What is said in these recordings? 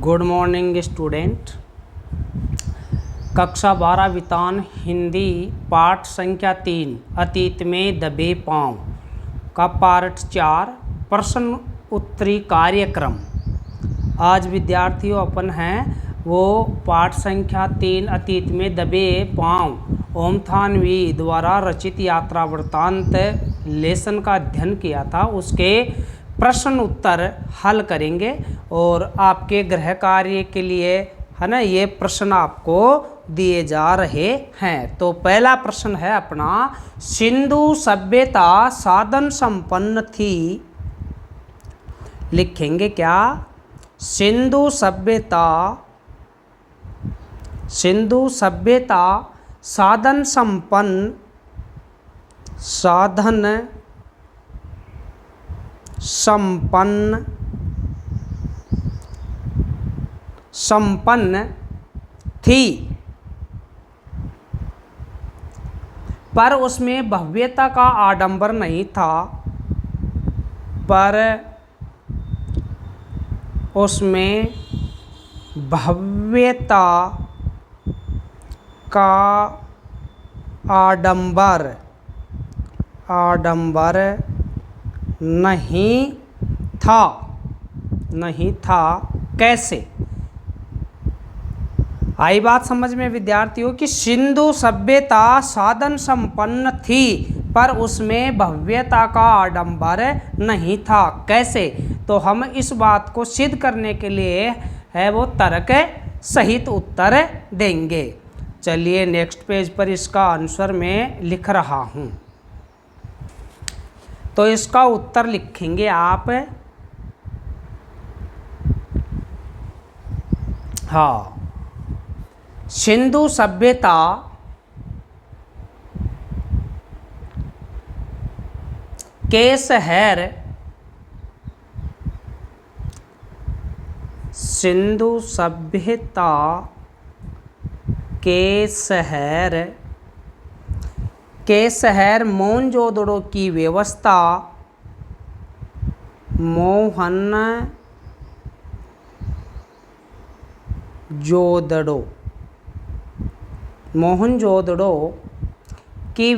Good morning student. कक्षा 12 वितान हिंदी पाठ संख्या 3 अतीत में दबे पाँव का पार्ट 4 प्रश्न उत्तरी कार्यक्रम। आज विद्यार्थियों अपन हैं वो पाठ संख्या 3 अतीत में दबे पाँव ओम थानवी द्वारा रचित यात्रा वृत्तांत लेसन का अध्ययन किया था, उसके प्रश्न उत्तर हल करेंगे। और आपके गृह कार्य के लिए है ना, ये प्रश्न आपको दिए जा रहे हैं। तो पहला प्रश्न है अपना, सिंधु सभ्यता साधन संपन्न थी। लिखेंगे क्या? सिंधु सभ्यता साधन संपन्न थी, पर उसमें भव्यता का आडंबर नहीं था। पर उसमें भव्यता का आडंबर नहीं था। कैसे? आई बात समझ में विद्यार्थियों कि सिंधु सभ्यता साधन संपन्न थी पर उसमें भव्यता का आडंबर नहीं था। कैसे? तो हम इस बात को सिद्ध करने के लिए है वो तर्क सहित उत्तर देंगे। चलिए नेक्स्ट पेज पर इसका आंसर मैं लिख रहा हूँ। तो इसका उत्तर लिखेंगे आप। हाँ, सिंधु सभ्यता के शहर मोहनजोदड़ो की व्यवस्था मोहनजोदड़ो की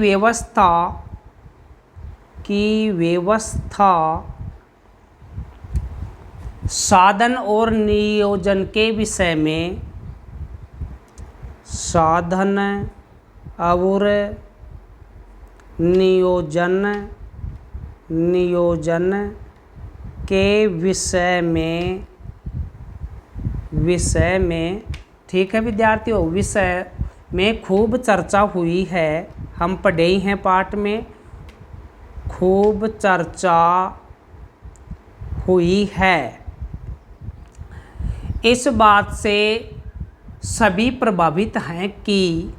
व्यवस्था साधन और नियोजन के विषय में नियोजन के विषय में ठीक है विद्यार्थियों, विषय में खूब चर्चा हुई है। हम पढ़े ही हैं पाठ में, खूब चर्चा हुई है। इस बात से सभी प्रभावित हैं कि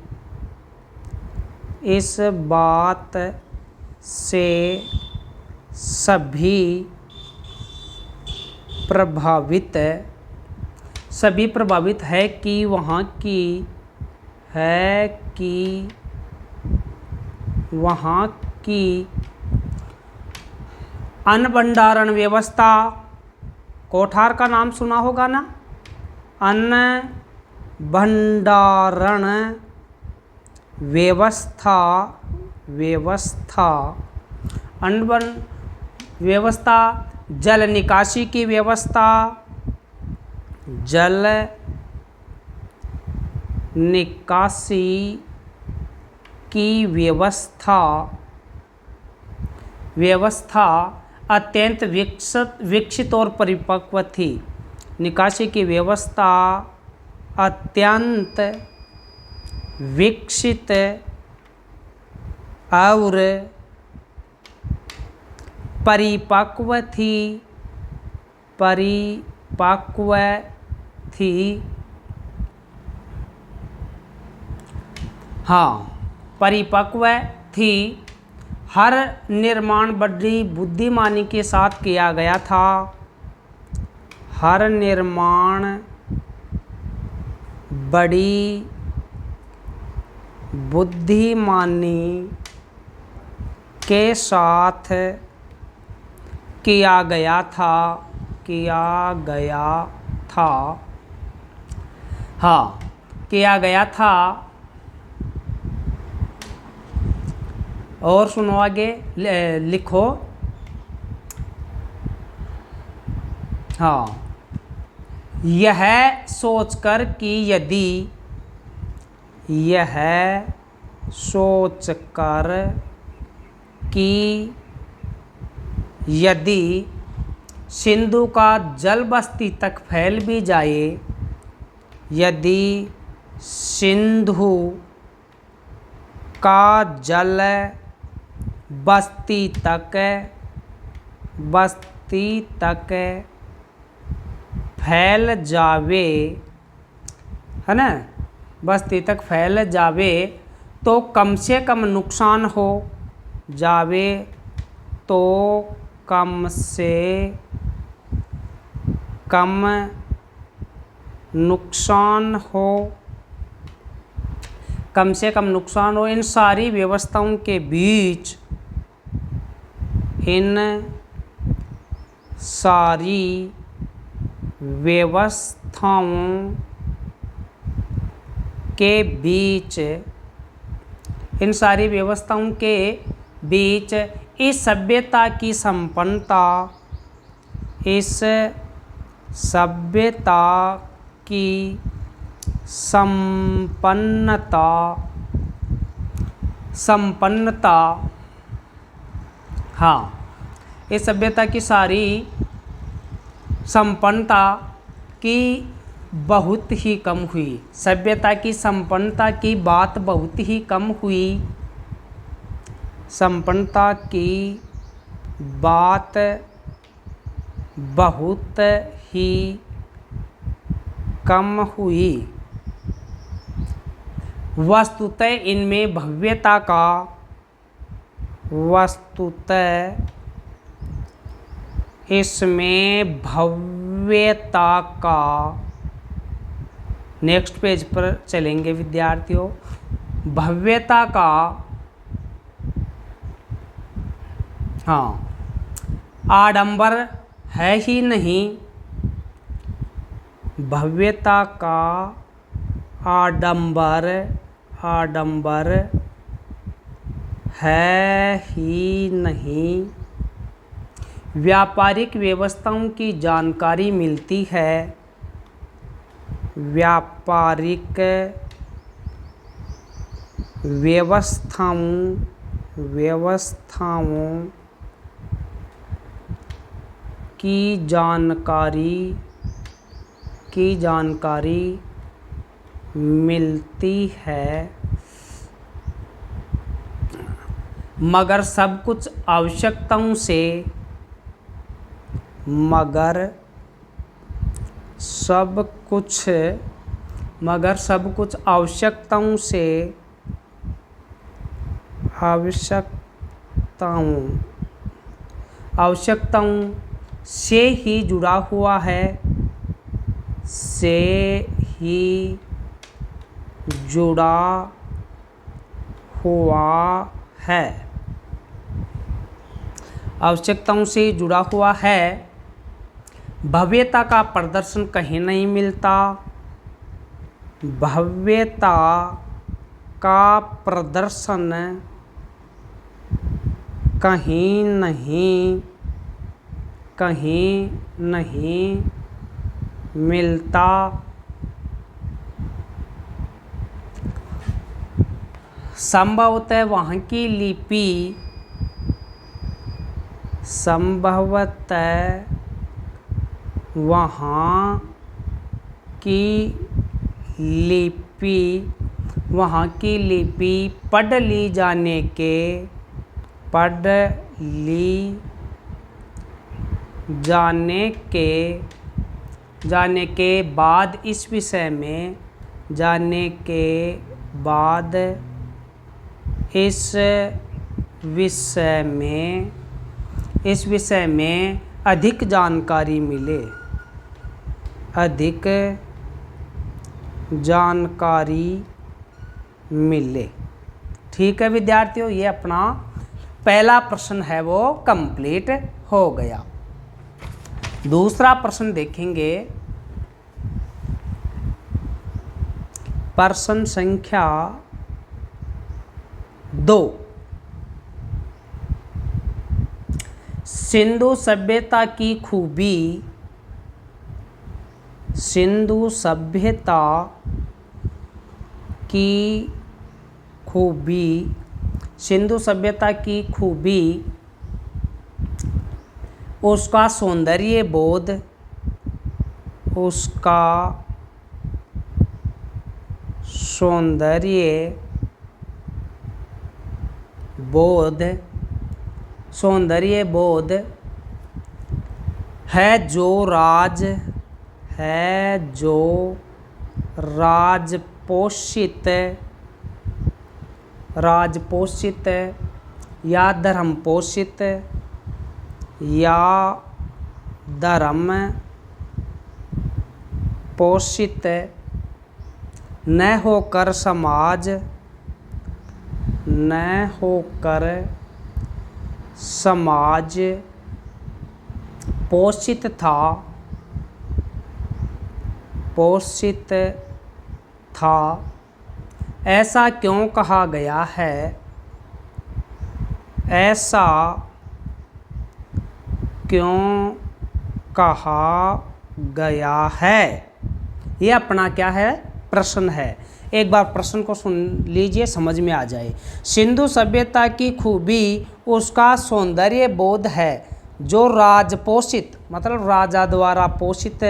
वहाँ की अन्न भंडारण व्यवस्था, कोठार का नाम सुना होगा ना, अन्न भंडारण व्यवस्था, जल निकासी की व्यवस्था, अत्यंत विकसित और परिपक्व थी। निकासी की व्यवस्था अत्यंत विकसित और परिपक्व थी। हाँ, परिपक्व थी। हर निर्माण बड़ी बुद्धिमानी के साथ किया गया था। हर निर्माण बड़ी बुद्धिमानी के साथ किया गया था। हाँ किया गया था। और सुनो आगे, लिखो। हाँ, यह सोचकर कि यदि सिंधु का जल बस्ती तक फैल भी जाए, यदि सिंधु का जल बस्ती तक फैल जावे, है ना, बस्ती तक फैल जावे तो कम से कम नुकसान हो जावे, तो कम से कम नुकसान हो, कम से कम नुकसान हो इन सारी व्यवस्थाओं के बीच, इन सारी व्यवस्थाओं के बीच, इन सारी व्यवस्थाओं के बीच इस सभ्यता की संपन्नता, इस सभ्यता की संपन्नता, हाँ, इस सभ्यता की सारी संपन्नता की बहुत ही कम हुई। सभ्यता की संपन्नता की बात बहुत ही कम हुई, संपन्नता की बात बहुत ही कम हुई। वस्तुतः इनमें भव्यता का, वस्तुतः इसमें भव्यता का, नेक्स्ट पेज पर चलेंगे विद्यार्थियों, भव्यता का, हाँ, आडंबर है ही नहीं, भव्यता का आडंबर है ही नहीं, व्यापारिक व्यवस्थाओं की जानकारी मिलती है, व्यापारिक व्यवस्थाओं की जानकारी मिलती है, मगर सब कुछ आवश्यकताओं से, मगर सब कुछ आवश्यकताओं से ही जुड़ा हुआ है, से ही जुड़ा हुआ है, आवश्यकताओं से जुड़ा हुआ है। भव्यता का प्रदर्शन कहीं नहीं मिलता, भव्यता का प्रदर्शन कहीं नहीं मिलता, संभवतः वहाँ की लिपि पढ़ ली जाने के बाद इस विषय में अधिक जानकारी मिले। ठीक है विद्यार्थियों, ये अपना पहला प्रश्न है वो कंप्लीट हो गया। दूसरा प्रश्न देखेंगे। प्रश्न संख्या 2। सिंधु सभ्यता की खूबी, सिंधु सभ्यता की खूबी, सिंधु सभ्यता की खूबी उसका सौंदर्य बोध, उसका सौंदर्य बोध, सौंदर्य बोध है जो राजपोषित या धर्म पोषित या धर्म पोषित न होकर समाज पोषित था। ऐसा क्यों कहा गया है? ऐसा क्यों कहा गया है? ये अपना क्या है? प्रश्न है। एक बार प्रश्न को सुन लीजिए, समझ में आ जाए। सिंधु सभ्यता की खूबी उसका सौंदर्य बोध है जो राजपोषित मतलब राजा द्वारा पोषित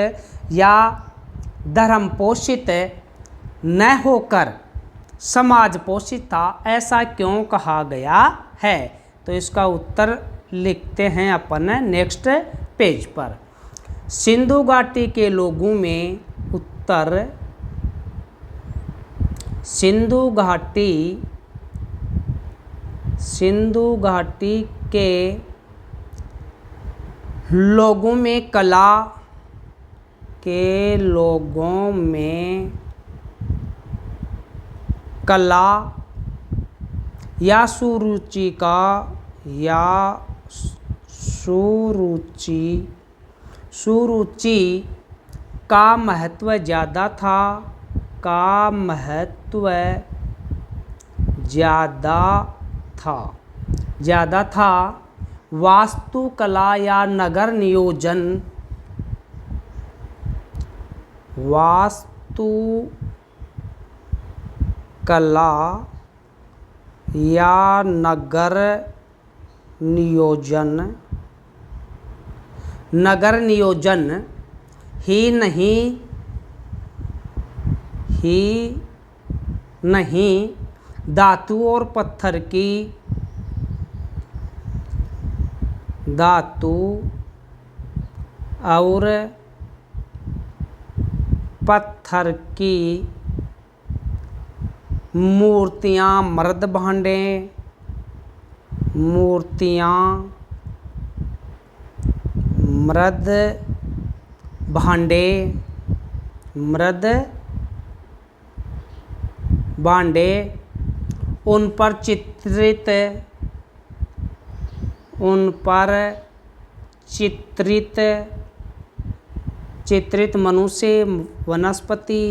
या धर्म पोषित न होकर समाज पोषित था। ऐसा क्यों कहा गया है? तो इसका उत्तर लिखते हैं अपन नेक्स्ट पेज पर। सिंधु घाटी के लोगों में उत्तर, सिंधु घाटी के लोगों में कला या सुरुचि का महत्व ज़्यादा था। वास्तुकला या नगर नियोजन, वास्तुकला या नगर नियोजन ही नहीं धातु और पत्थर की मूर्तियाँ, मृद भांडे उन पर चित्रित मनुष्य वनस्पति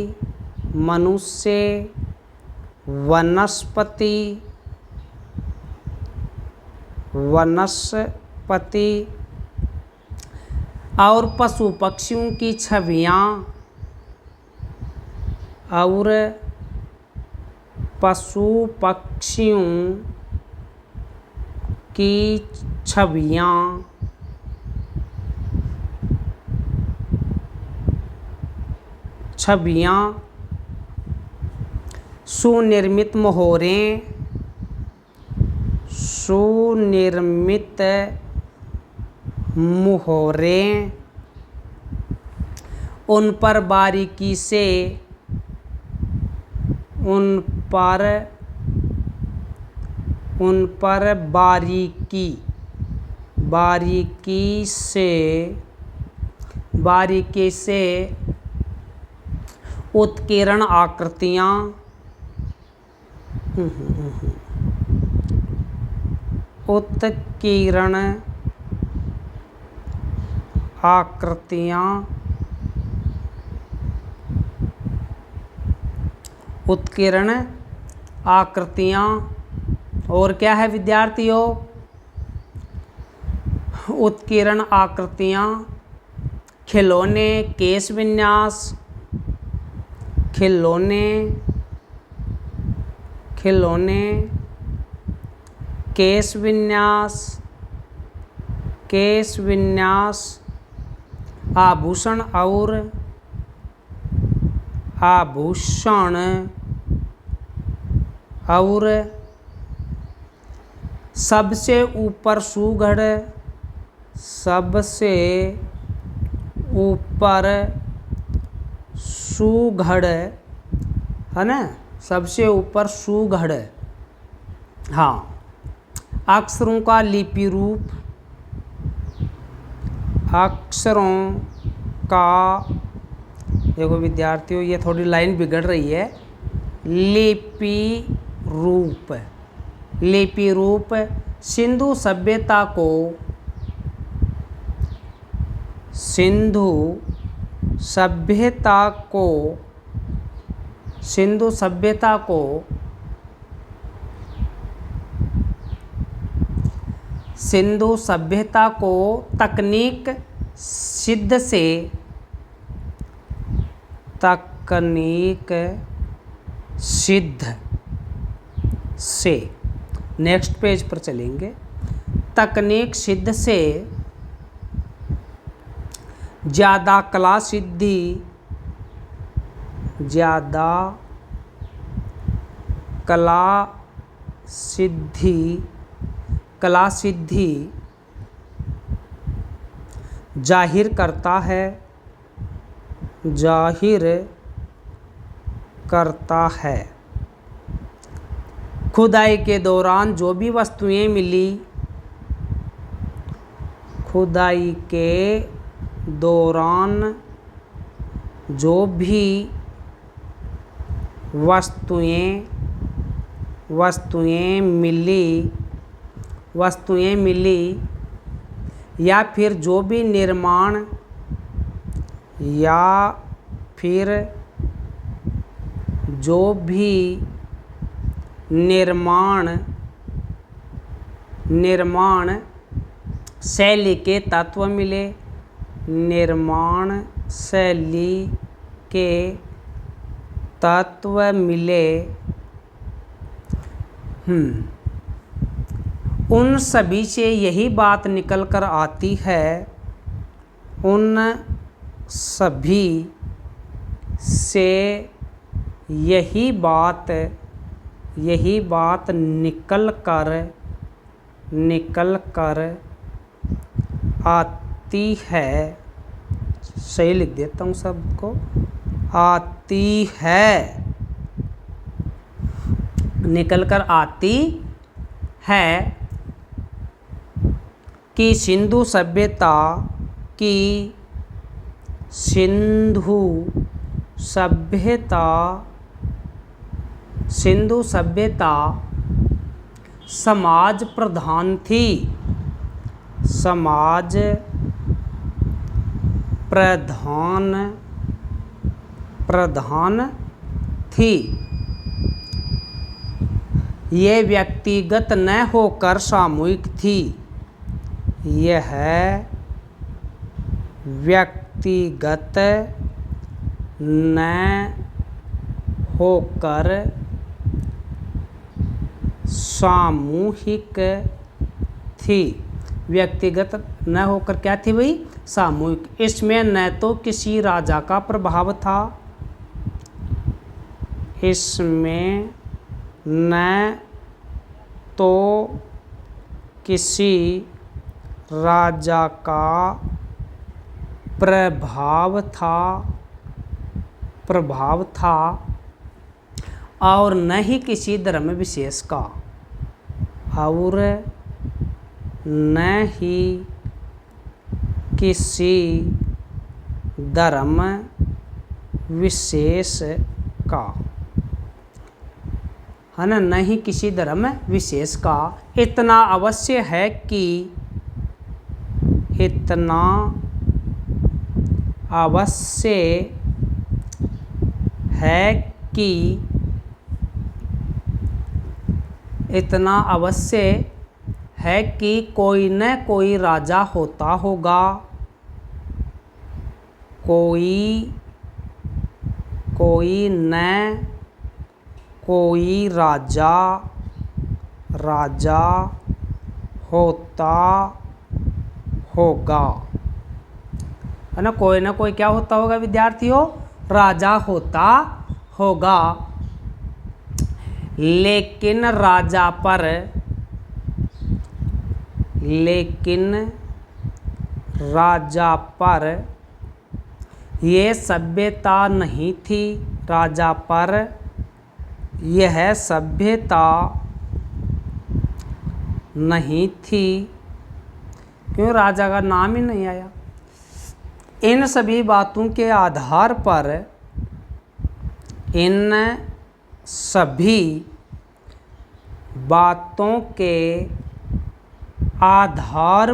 और पशु पक्षियों की छवियाँ सुनिर्मित मोहरें उन पर बारीकी से उत्कीर्ण आकृतियाँ उत्कीर्ण आकृतियाँ। और क्या है विद्यार्थियों? उत्कीर्ण आकृतियाँ, खिलौने, केश विन्यास, खिलौने, खिलौने, केश विन्यास, केश विन्यास, आभूषण और आभूषण और सबसे ऊपर सुघड़, सबसे ऊपर सुघड़, है ना, सबसे ऊपर सुघड़। हाँ, अक्षरों का लिपि रूप, अक्षरों का, देखो विद्यार्थियों ये थोड़ी लाइन बिगड़ रही है, लिपि रूप, लिपि रूप सिंधु सभ्यता को, सिंधु सभ्यता को, सिंधु सभ्यता को सिंधु सभ्यता को तकनीक सिद्ध से, तकनीक सिद्ध से, नेक्स्ट पेज पर चलेंगे। तकनीक सिद्ध से ज़्यादा कला सिद्धि, ज़्यादा कला सिद्धि, कला सिद्धि जाहिर करता है, जाहिर करता है। खुदाई के दौरान जो भी वस्तुएं मिली, खुदाई के दौरान जो भी वस्तुएं मिली, वस्तुएं मिली, या फिर जो भी निर्माण, या फिर जो भी निर्माण शैली के तत्व मिले, निर्माण शैली के तत्व मिले, उन सभी से यही बात निकल कर आती है, उन सभी से यही बात निकल कर आती है। सही लिख देता हूँ सबको, आती है, निकल कर आती है कि सिंधु सभ्यता की, सिंधु सभ्यता समाज प्रधान थी, समाज प्रधान थी। ये व्यक्तिगत न होकर सामूहिक थी, यह व्यक्तिगत न होकर सामूहिक थी। व्यक्तिगत न होकर क्या थी भाई? सामूहिक। इसमें न तो किसी राजा का प्रभाव था, इसमें न तो किसी राजा का प्रभाव था और न ही किसी धर्म विशेष का, और न ही किसी धर्म विशेष का, है ना, न ही किसी धर्म विशेष का। इतना अवश्य है कि, इतना अवश्य है कि इतना अवश्य है कि कोई न कोई राजा होता होगा, कोई न कोई राजा होता होगा, है ना। कोई ना कोई क्या होता होगा विद्यार्थियों, राजा होता होगा। लेकिन राजा पर ये सभ्यता नहीं थी, राजा पर यह सभ्यता नहीं थी, क्यों, राजा का नाम ही नहीं आया। इन सभी बातों के आधार पर, इन सभी बातों के आधार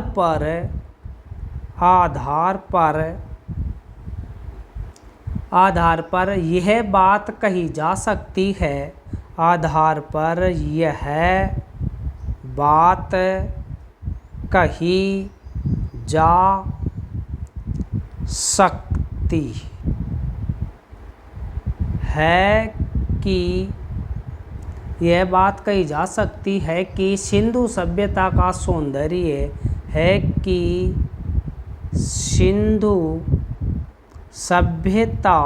पर यह बात कही जा सकती है, आधार पर यह बात कही जा सकती है कि यह बात कही जा सकती है कि सिंधु सभ्यता का सौंदर्य है कि सिंधु सभ्यता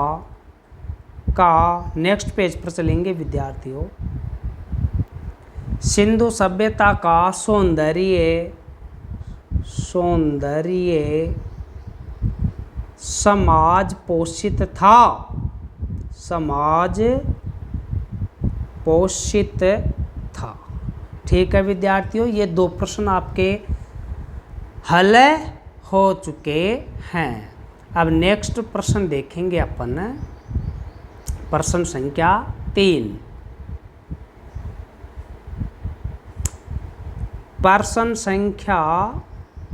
का, नेक्स्ट पेज पर चलेंगे विद्यार्थियों, सिंधु सभ्यता का सौंदर्य समाज पोषित था, समाज पोषित था। ठीक है विद्यार्थियों, ये दो प्रश्न आपके हल हो चुके हैं। अब नेक्स्ट प्रश्न देखेंगे अपन, प्रश्न संख्या 3। प्रश्न संख्या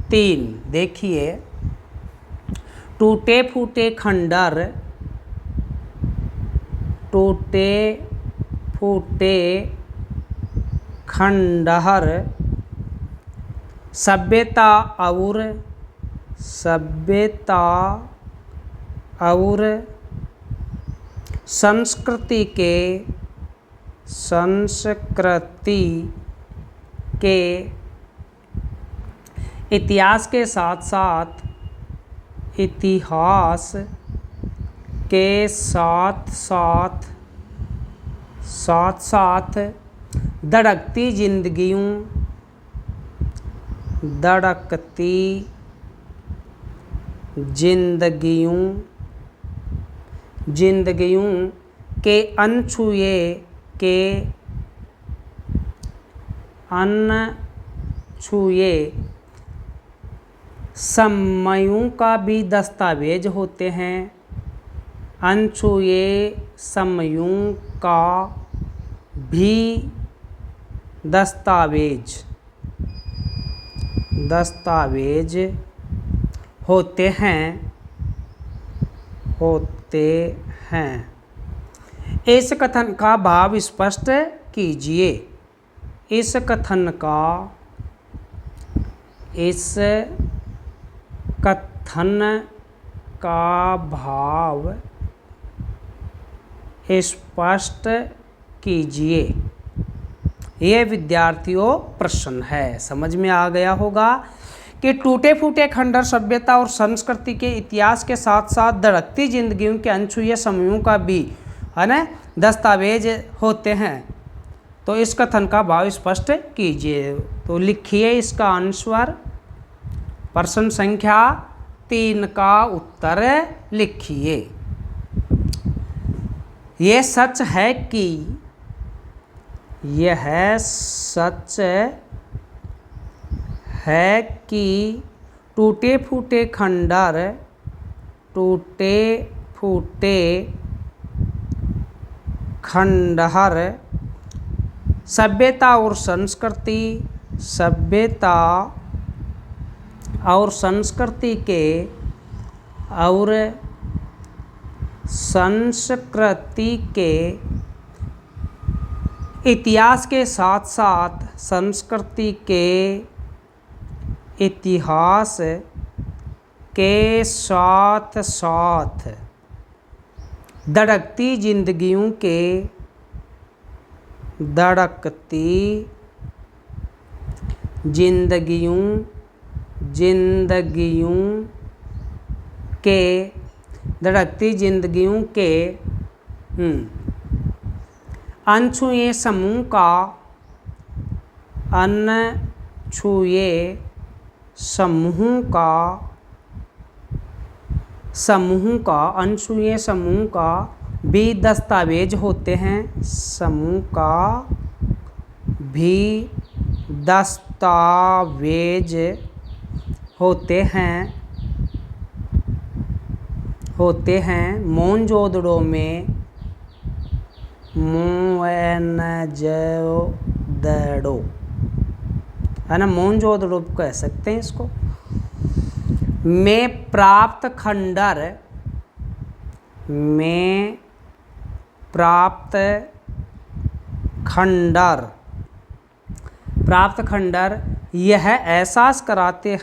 3 देखिए, टूटे फूटे खंडहर, टूटे फूटे खंडहर सभ्यता और संस्कृति के इतिहास के साथ साथ धड़कती जिंदगियों के अनछुए समयों का भी दस्तावेज होते हैं, अनछुए समयों का भी दस्तावेज होते हैं। इस कथन का भाव स्पष्ट कीजिए। इस कथन का भाव स्पष्ट कीजिए। यह विद्यार्थियों प्रश्न है, समझ में आ गया होगा कि टूटे फूटे खंडहर सभ्यता और संस्कृति के इतिहास के साथ साथ धड़कती जिंदगियों के अनछुए समयों का भी, है ना, दस्तावेज होते हैं। तो इस कथन का भाव स्पष्ट कीजिए। तो लिखिए इसका आंसर, प्रश्न संख्या 3 का उत्तर लिखिए। यह सच है कि टूटे फूटे खंडहर सभ्यता और संस्कृति इतिहास के साथ साथ संस्कृति के इतिहास के साथ साथ धड़कती जिंदगियों के अनछुए समूह का भी दस्तावेज होते हैं। समूह का भी दस्तावेज होते हैं। मोहनजोदड़ो है ना, मोहनजोदड़ो कह सकते हैं इसको, में प्राप्त खंडर यह एहसास कराते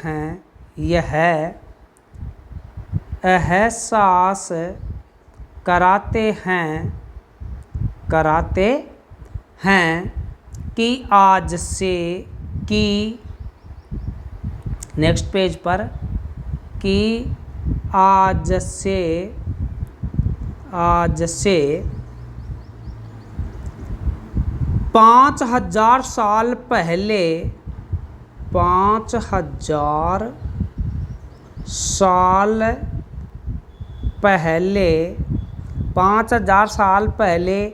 हैं कि आज से नेक्स्ट पेज पर, कि आज से 5000 साल पहले 5000 साल पहले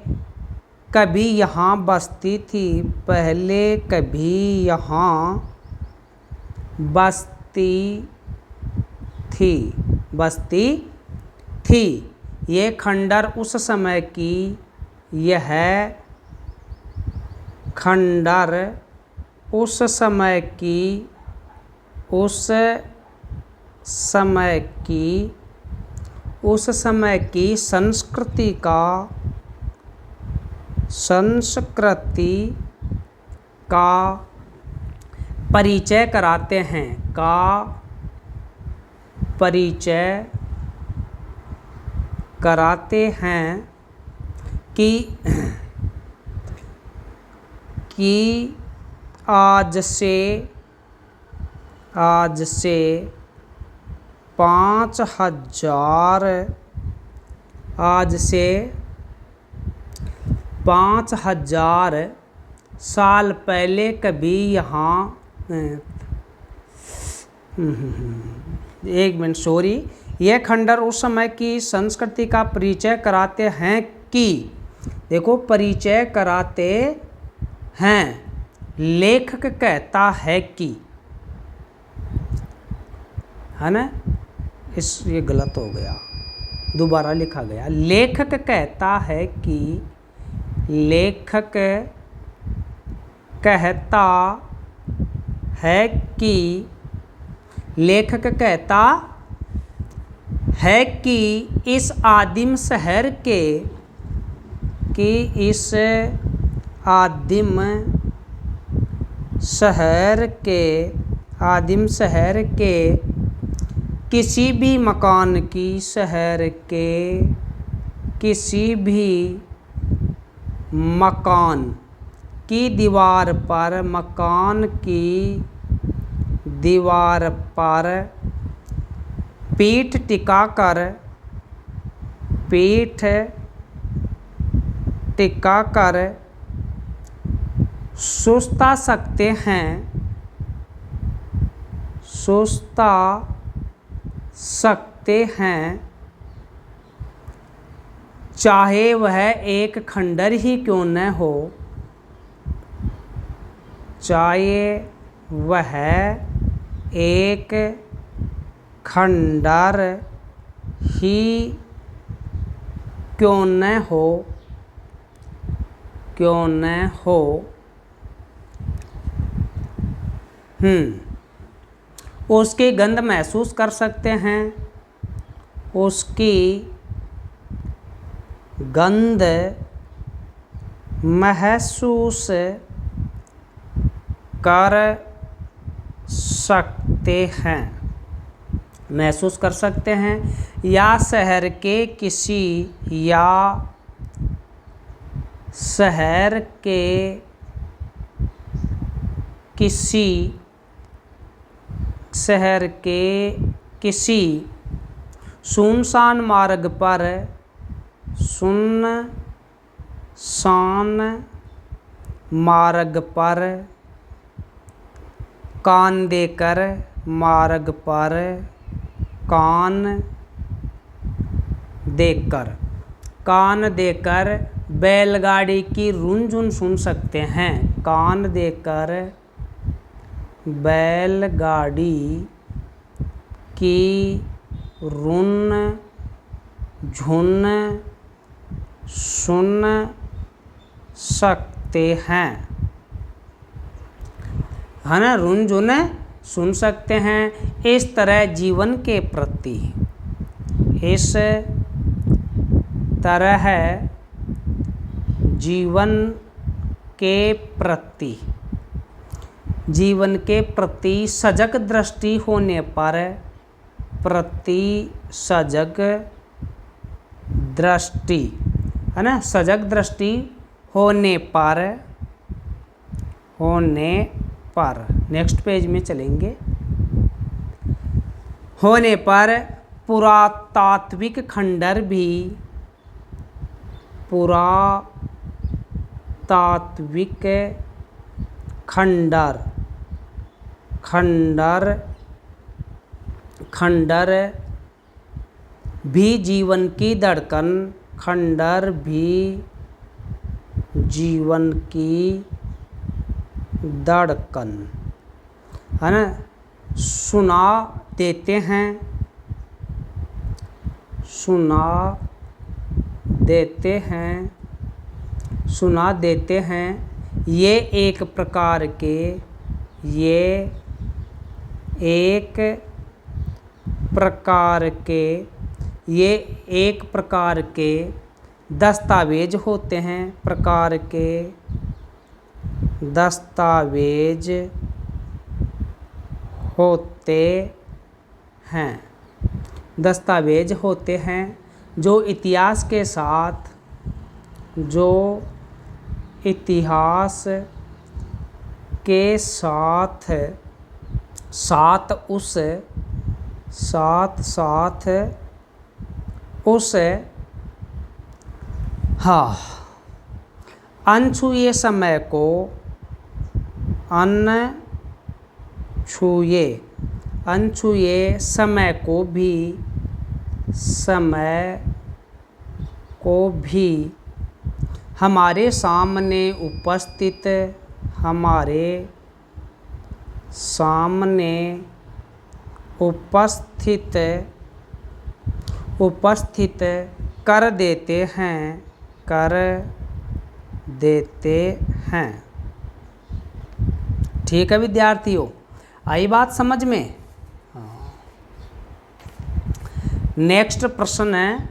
कभी यहाँ बसती थी। ये खंडर उस समय की संस्कृति का परिचय कराते हैं कि आज से 5000 साल पहले कभी यहाँ एक मिनट सॉरी, यह खंडर उस समय की संस्कृति का परिचय कराते हैं कि, देखो परिचय कराते हैं, लेखक कहता है कि, है ना, ये गलत हो गया, दोबारा लिखा गया। लेखक कहता है कि, लेखक कहता है कि इस आदिम शहर के किसी भी मकान की दीवार पर पीठ टिकाकर सुस्ता सकते हैं, चाहे वह एक खंडर ही क्यों न हो। उसकी गंध महसूस कर सकते हैं, उसकी गंध महसूस कर सकते हैं, महसूस कर सकते हैं, या शहर के किसी सुनसान मार्ग पर कान देकर बैलगाड़ी की रुनझुन सुन सकते हैं। कान देकर बैलगाड़ी की रुनझुन सुन सकते हैं, है ना, रुनझुन सुन सकते हैं। इस तरह जीवन के प्रति सजग दृष्टि होने पर, है ना, सजग दृष्टि होने पर नेक्स्ट पेज में चलेंगे। होने पर पुरातात्विक खंडर भी जीवन की धड़कन, है ना, सुना देते हैं। ये एक प्रकार के दस्तावेज होते हैं, दस्तावेज होते हैं जो इतिहास के साथ उस अनछुए समय को भी हमारे सामने उपस्थित कर देते हैं। ठीक है विद्यार्थियों, आई बात समझ में? नेक्स्ट प्रश्न है,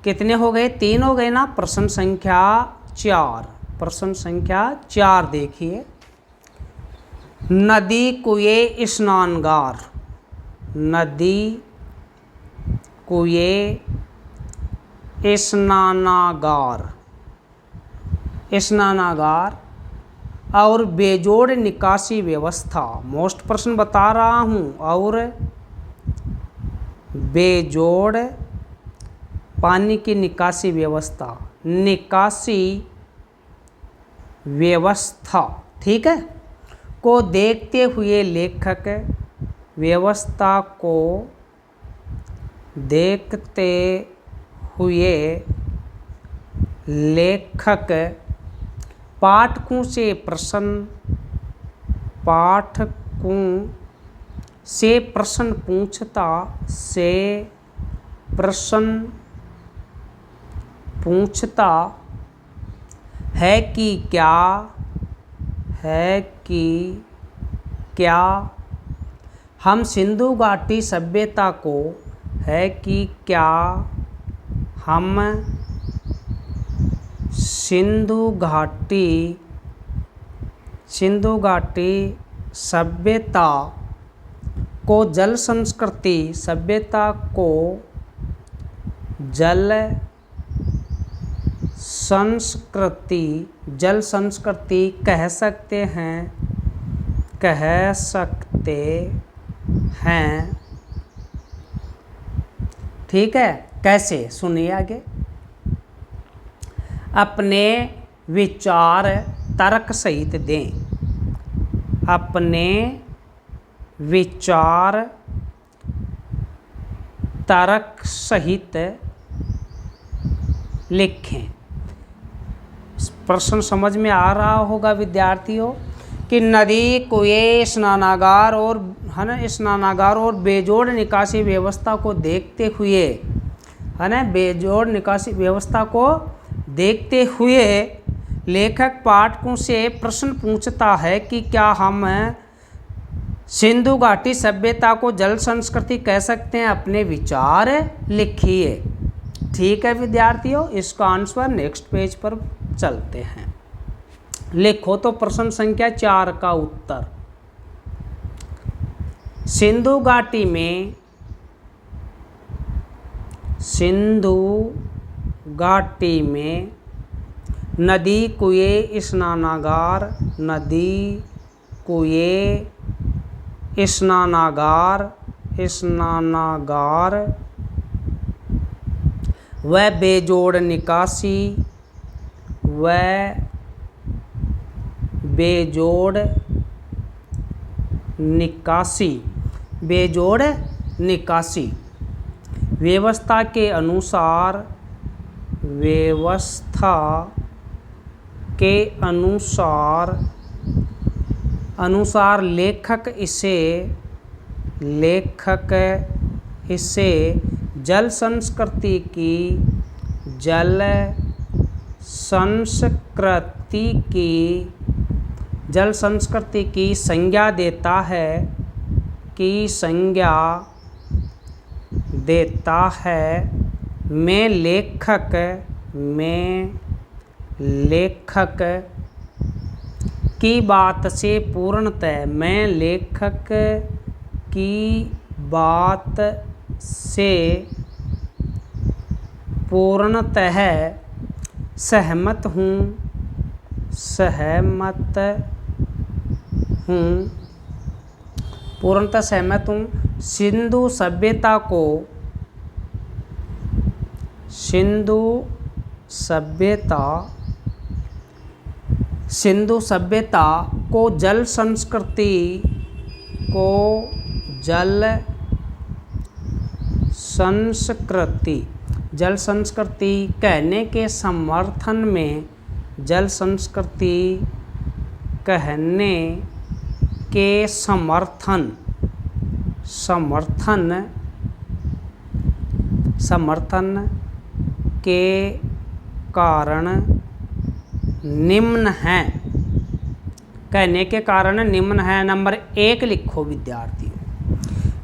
कितने हो गए? 3 हो गए ना। प्रश्न संख्या 4 देखिए। नदी कुएं स्नानागार और बेजोड़ निकासी व्यवस्था। मोस्ट प्रश्न बता रहा हूँ। और बेजोड़ पानी की निकासी व्यवस्था, ठीक है, को देखते हुए लेखक पाठकों से प्रश्न पूछता है कि क्या हम सिंधु घाटी सभ्यता को सिंधु घाटी सभ्यता को जल संस्कृति जल संस्कृति कह सकते हैं। ठीक है, कैसे, सुनिए आगे। अपने विचार तर्क सहित दें। अपने विचार तर्क सहित लिखें। प्रश्न समझ में आ रहा होगा विद्यार्थियों कि नदी, कुएं, स्नानागार और बेजोड़ निकासी व्यवस्था को देखते हुए, है ना, बेजोड़ निकासी व्यवस्था को देखते हुए लेखक पाठकों से प्रश्न पूछता है कि क्या हम सिंधु घाटी सभ्यता को जल संस्कृति कह सकते हैं। अपने विचार लिखिए। ठीक है विद्यार्थियों, इसका आंसर नेक्स्ट पेज पर चलते हैं। लिखो तो प्रश्न संख्या 4 का उत्तर। सिंधु घाटी में नदी, कुएं, स्नानागार व बेजोड़ निकासी व्यवस्था के अनुसार लेखक इसे जल संस्कृति की संज्ञा देता है। मैं लेखक की बात से पूर्णतः सहमत हूँ। सिंधु सभ्यता को जल संस्कृति कहने के समर्थन में समर्थन के कारण निम्न है। कहने के कारण निम्न है। नंबर 1 लिखो विद्यार्थियों।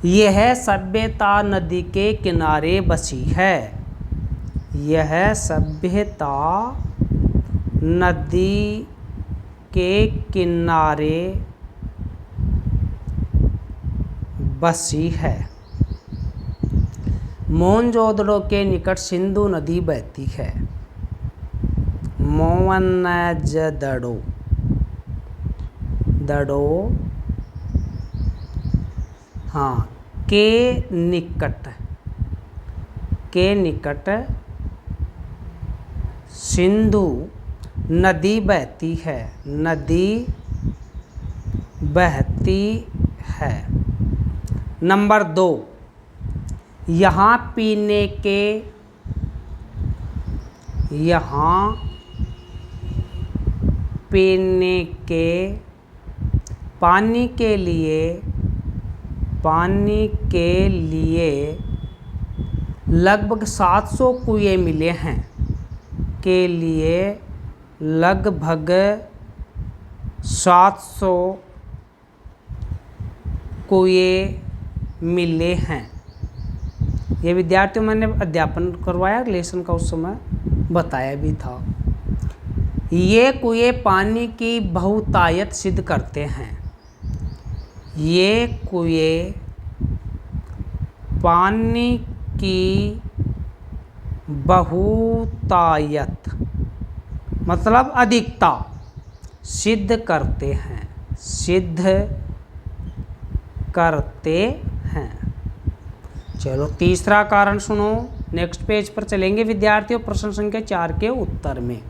यह सभ्यता नदी के किनारे बसी है। यह सभ्यता नदी के किनारे बसी है। मोहनजोदड़ो के निकट सिंधु नदी बहती है। मोहनजोदड़ो के निकट सिंधु नदी बहती है। नंबर 2, यहाँ पीने के पानी के लिए लगभग 700 कुएं मिले हैं। लगभग 700 कुएं मिले हैं। ये विद्यार्थियों मैंने अध्यापन करवाया, लेसन का उस समय बताया भी था। ये कुएं पानी की बहुतायत सिद्ध करते हैं। ये कुएं पानी की बहुतायत मतलब अधिकता सिद्ध करते हैं, सिद्ध करते हैं। चलो तीसरा कारण सुनो। नेक्स्ट पेज पर चलेंगे विद्यार्थियों, प्रश्न संख्या 4 के उत्तर में।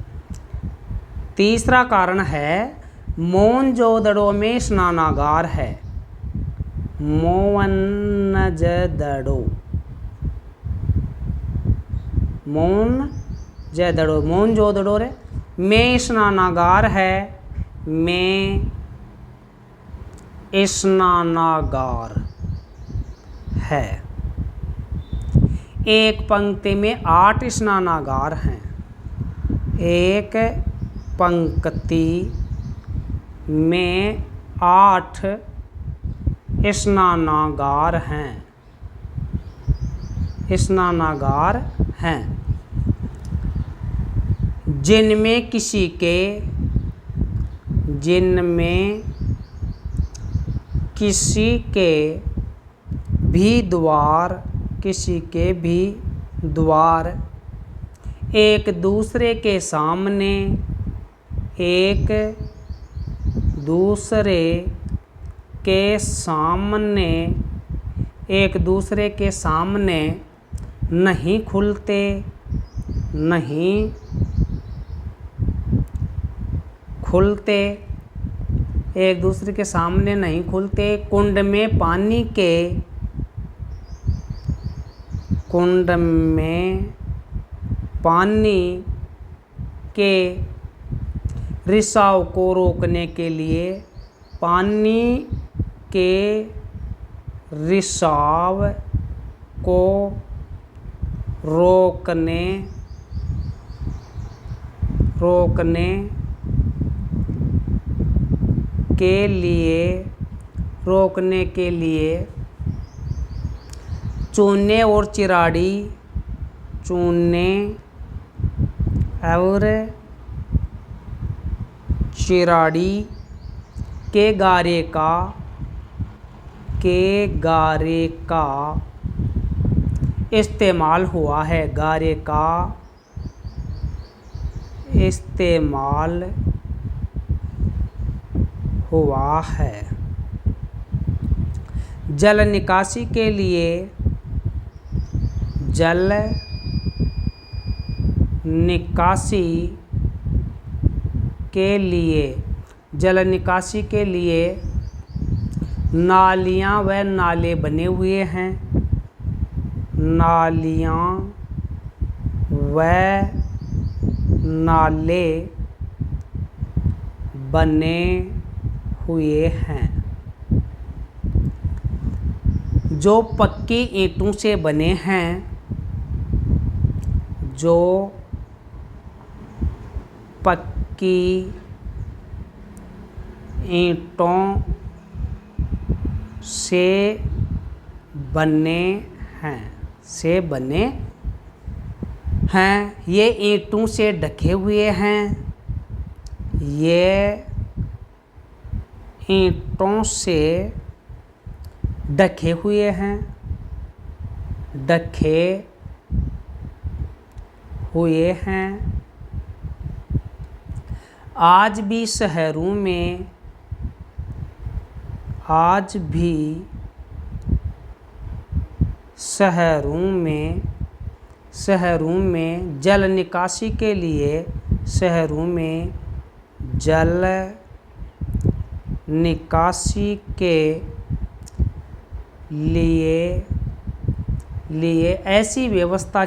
तीसरा कारण है मोहनजोदड़ो में स्नानागार है। मोहनजोदड़ो में स्नानागार है, में स्नानागार है। एक पंक्ति में 8 स्नानागार हैं। एक पंक्ति में 8 स्नानागार हैं, स्नानागार हैं, जिनमें किसी के भी द्वार एक दूसरे के सामने नहीं खुलते, एक दूसरे के सामने नहीं खुलते। कुंड में पानी के रिसाव को रोकने के लिए, पानी के रिसाव को रोकने के लिए चूने और चिराड़ी के गारे का इस्तेमाल हुआ है। गारे का इस्तेमाल हुआ है। जल निकासी के लिए नालियाँ व नाले बने हुए हैं। नालियाँ व नाले बने हुए हैं जो पक्की ईंटों से बने हैं, जो पक्की ईंटों से बने हैं। ये ईंटों से ढके हुए हैं। ये ईंटों से ढके हुए हैं, ढके हुए हैं। आज भी शहरों में जल निकासी के लिए ऐसी व्यवस्था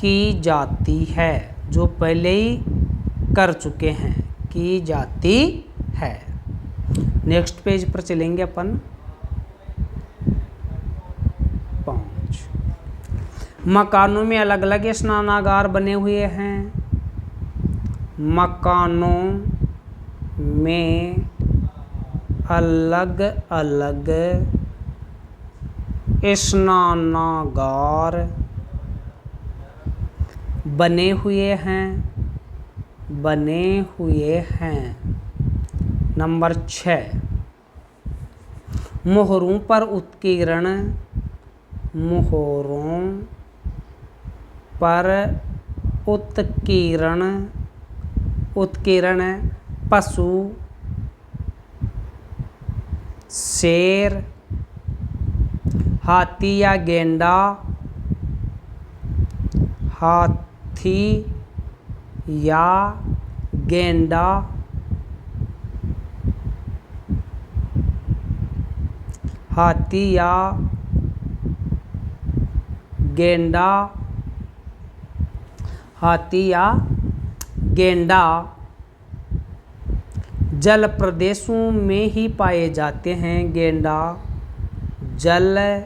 की जाती है, जो पहले ही कर चुके हैं, की जाती है। नेक्स्ट पेज पर चलेंगे अपन। 5 मकानों में अलग अलग स्नानागार बने हुए हैं। मकानों में अलग अलग स्नानागार बने हुए हैं, बने हुए हैं। नंबर 6, मोहरों पर उत्कीर्ण, मोहरों पर उत्कीर्ण, उत्कीर्ण पशु, शेर, हाथी या गेंडा, हाथी या गेंडा, हाथी या गेंडा, हाथी या गेंडा जल प्रदेशों में ही पाए जाते हैं। गेंडा जल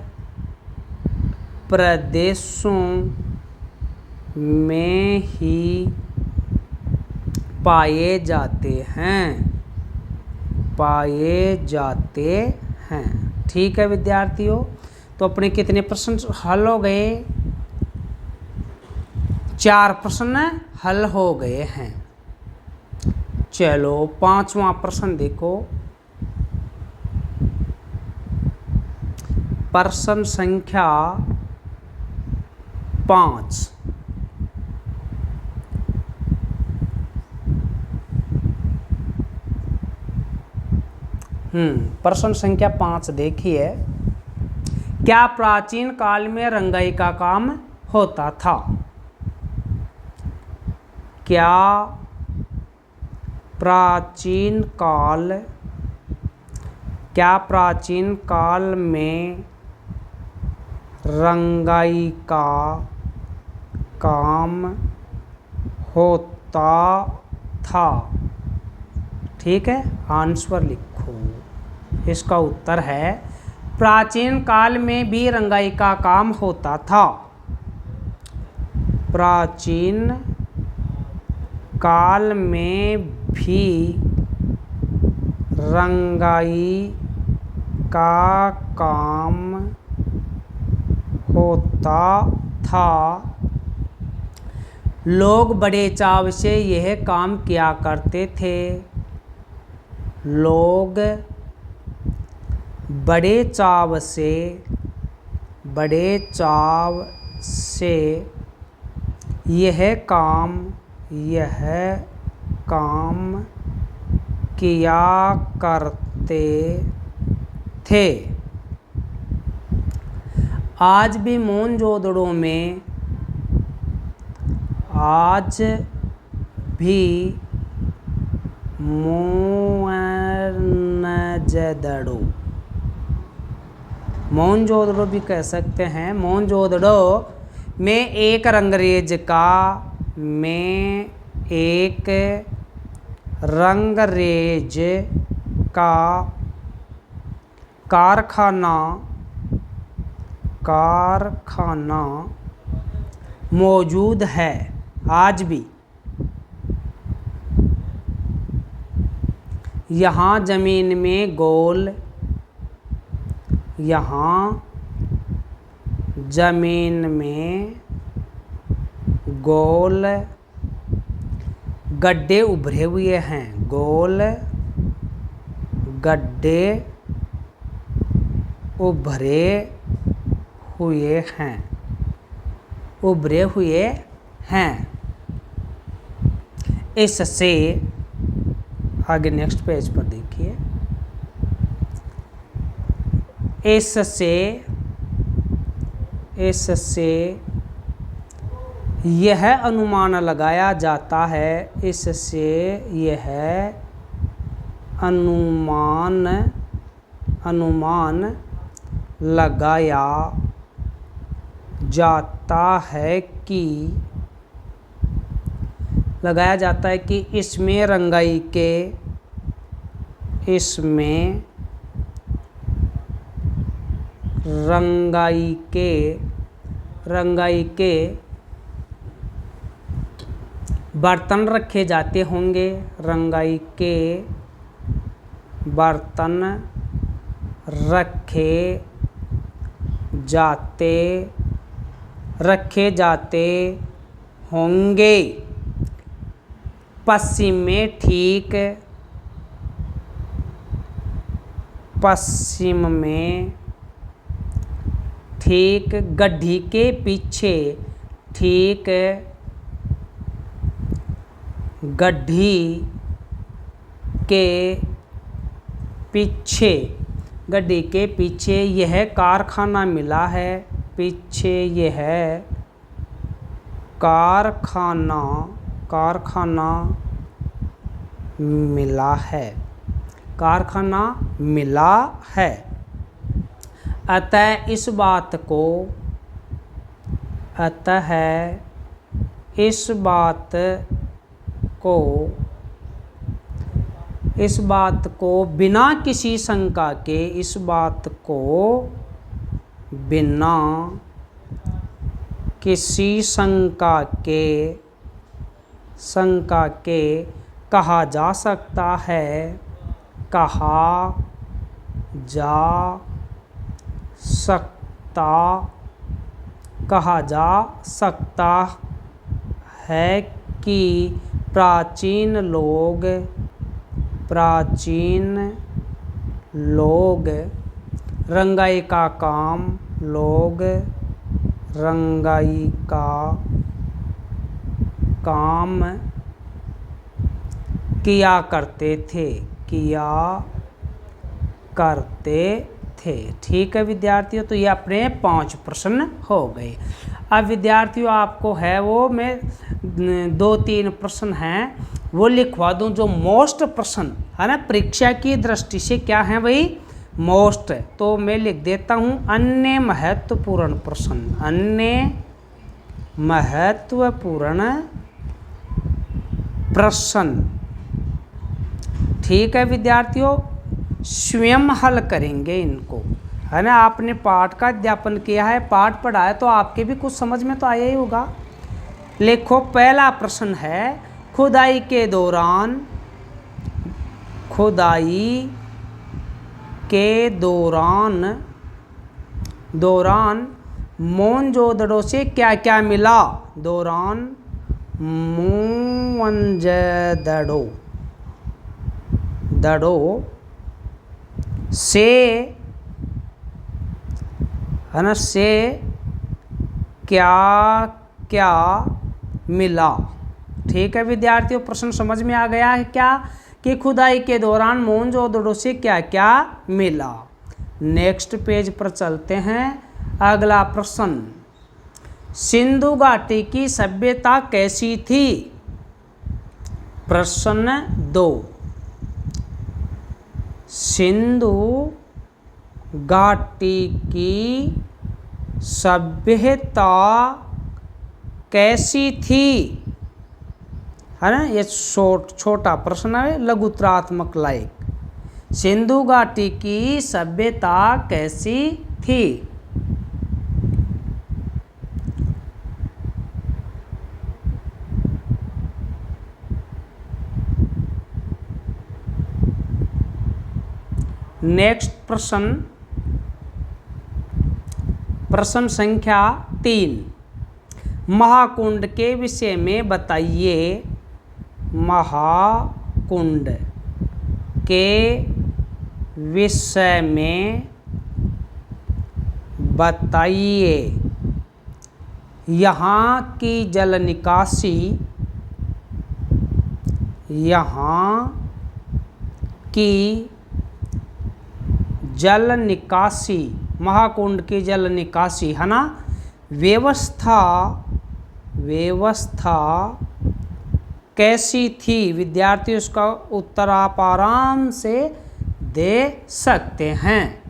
प्रदेशों में ही पाए जाते हैं, पाए जाते हैं। ठीक है विद्यार्थियों, तो अपने कितने प्रश्न हल हो गए? 4 प्रश्न हल हो गए हैं। चलो 5वां प्रश्न देखो। प्रश्न संख्या 5। प्रश्न संख्या 5 देखिए। क्या प्राचीन काल में रंगाई का काम होता था? क्या प्राचीन काल में रंगाई का काम होता था? ठीक है, आंसर लिखो। इसका उत्तर है प्राचीन काल में भी रंगाई का काम होता था। प्राचीन काल में भी रंगाई का काम होता था। लोग बड़े चाव से यह काम किया करते थे। लोग बड़े चाव से यह काम किया करते थे। आज भी मोहनजोदड़ो में मोहनजोदड़ो भी कह सकते हैं। मोहनजोदड़ो में एक रंगरेज का कारखाना मौजूद है आज भी। यहाँ जमीन में गोल गड्ढे उभरे हुए हैं। गोल गड्ढे उभरे हुए हैं। इससे आगे नेक्स्ट पेज पर देखिए। इससे यह अनुमान लगाया जाता है। इससे यह अनुमान लगाया जाता है कि इसमें रंगाई के बर्तन रखे जाते होंगे। रंगाई के बर्तन रखे जाते रखे जाते होंगे। पश्चिम में ठीक, पश्चिम में ठीक, गड्ढी के पीछे, ठीक गड्ढी के पीछे, गड्ढी के पीछे यह कारखाना मिला है। पीछे यह कारखाना, कारखाना मिला है, कारखाना मिला है। अतः इस बात को, अतः इस बात को, इस बात को बिना किसी शंका के, इस बात को बिना किसी शंका के, शंका के कहा जा सकता है, कहा जा सकता, कहा जा सकता है कि प्राचीन लोग, प्राचीन लोग रंगाई का काम, लोग रंगाई का काम किया करते थे, किया करते थे। ठीक है विद्यार्थियों, तो ये अपने 5 प्रश्न हो गए। अब विद्यार्थियों आपको है वो, मैं 2-3 प्रश्न हैं वो लिखवा दूं जो मोस्ट प्रश्न है ना, परीक्षा की दृष्टि से क्या है भाई, मोस्ट। तो मैं लिख देता हूं अन्य महत्वपूर्ण प्रश्न, अन्य महत्वपूर्ण प्रश्न। ठीक है विद्यार्थियों, स्वयं हल करेंगे इनको, है ना। आपने पाठ का अध्यापन किया है, पाठ पढ़ा है, तो आपके भी कुछ समझ में तो आया ही होगा। लिखो, पहला प्रश्न है, खुदाई के दौरान, खुदाई के दौरान, दौरान मोहनजोदड़ो से क्या क्या मिला, दौरान मोहनजोदड़ो से, है ना, से क्या क्या मिला। ठीक है विद्यार्थियों, प्रश्न समझ में आ गया है क्या, कि खुदाई के दौरान मोहनजोदड़ो से क्या क्या मिला। नेक्स्ट पेज पर चलते हैं। अगला प्रश्न, सिंधु घाटी की सभ्यता कैसी थी। प्रश्न 2, सिंधु घाटी की सभ्यता कैसी थी, है ना। ये छोटा प्रश्न है, लघुत्रात्मक लायक। सिंधु घाटी की सभ्यता कैसी थी। नेक्स्ट प्रश्न, प्रश्न संख्या 3, महाकुंड के विषय में बताइए, महाकुंड के विषय में बताइए। यहाँ की जल निकासी, यहाँ की जल निकासी, महाकुंड की जल निकासी, है ना, व्यवस्था, व्यवस्था कैसी थी। विद्यार्थी उसका उत्तर आप आराम से दे सकते हैं।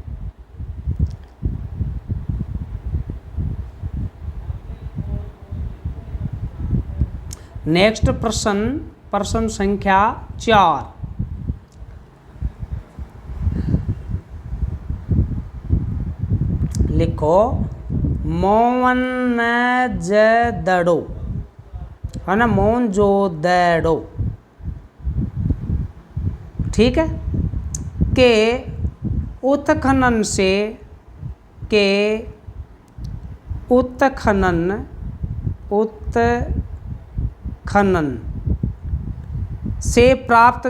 नेक्स्ट प्रश्न, प्रश्न संख्या 4, लिखो, मोहनजोदड़ो, है ना, मोहनजोदड़ो, ठीक है, के उत्खनन से, के उत्खनन से प्राप्त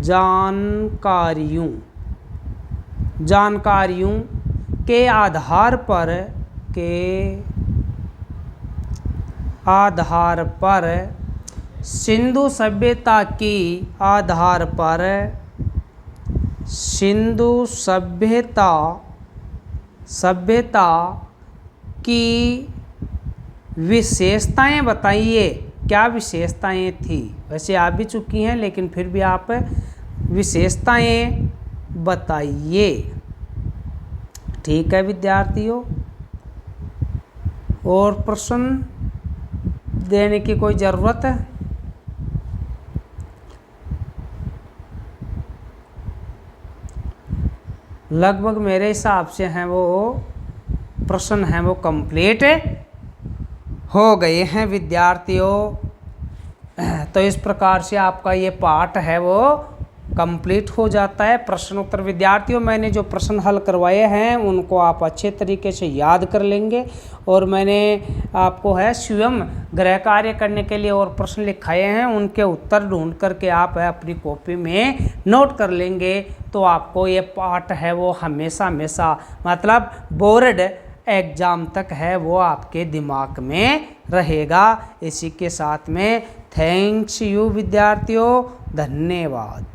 जानकारियों के आधार पर सिंधु सभ्यता की विशेषताएं बताइए। क्या विशेषताएं थी? वैसे आ भी चुकी हैं, लेकिन फिर भी आप विशेषताएं बताइए। ठीक है विद्यार्थियों, और प्रश्न देने की कोई ज़रूरत है? लगभग मेरे हिसाब से हैं वो प्रश्न हैं वो कंप्लीट हो गए हैं विद्यार्थियों। तो इस प्रकार से आपका ये पार्ट है वो कंप्लीट हो जाता है। प्रश्न उत्तर विद्यार्थियों, मैंने जो प्रश्न हल करवाए हैं उनको आप अच्छे तरीके से याद कर लेंगे, और मैंने आपको है स्वयं गृह कार्य करने के लिए और प्रश्न लिखाए हैं, उनके उत्तर ढूंढ करके आप अपनी कॉपी में नोट कर लेंगे। तो आपको ये पार्ट है वो हमेशा मतलब बोर्ड एग्ज़ाम तक है वो आपके दिमाग में रहेगा। इसी के साथ में थैंक्स यू विद्यार्थियों, धन्यवाद।